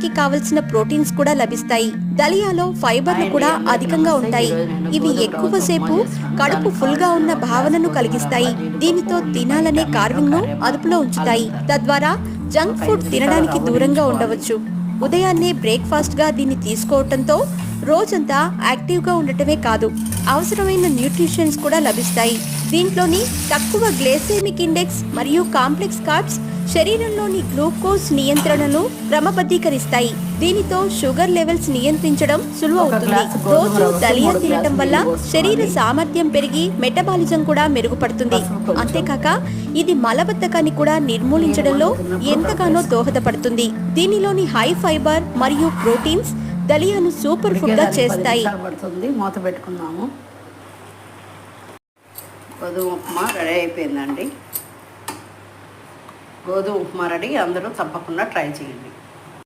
కి కావలసిన ప్రోటీన్స్ కూడా లభిస్తాయి. దలియాలో ఫైబర్లు కూడా అధికంగా ఉంటాయి. ఇవి ఎక్కువసేపు కడుపు ఫుల్ గా ఉన్న భావనను కలిగిస్తాయి. దీనితో తినాలనే కార్వింగ్ ను అదుపులో ఉంచుతాయి. తద్వారా జంక్ ఫుడ్ తినడానికి దూరంగా ఉండవచ్చు. ఉదయాన్నే బ్రేక్ఫాస్ట్ గా దీన్ని తీసుకోవటంతో రోజంతా యాక్టివ్ గా ఉండటమే కాదు, అవసరమైన న్యూట్రిషన్స్ కూడా లభిస్తాయి. దీంట్లోని తక్కువ గ్లైసెమిక్ ఇండెక్స్ మరియు కాంప్లెక్స్ కార్బ్స్ శరీరంలోని గ్లూకోజ్ నియంత్రణను క్రమబద్ధీకరిస్తాయి. దీనితో షుగర్ లెవెల్స్ నియంత్రించడం సులువవుతుంది. రోజు దలియా తినటం వల్ల శరీర సామర్థ్యం పెరిగి మెటబాలిజం కూడా మెరుగుపడుతుంది. అంతేకాక ఇది మలబద్ధకాన్ని కూడా నిర్మూలించడంలో ఎంతగానో దోహదపడుతుంది. దీనిలోని హై ఫైబర్ మరియు ప్రోటీన్స్ దలియాను సూపర్ ఫుడ్ గా చేస్తాయి. మూత పెట్టుకున్నాము. గోధుమ ఉప్మా రెడీ అయిపోయిందండి. గోధుమ ఉప్మా రెడీ. అందరూ తప్పకుండా ట్రై చేయండి.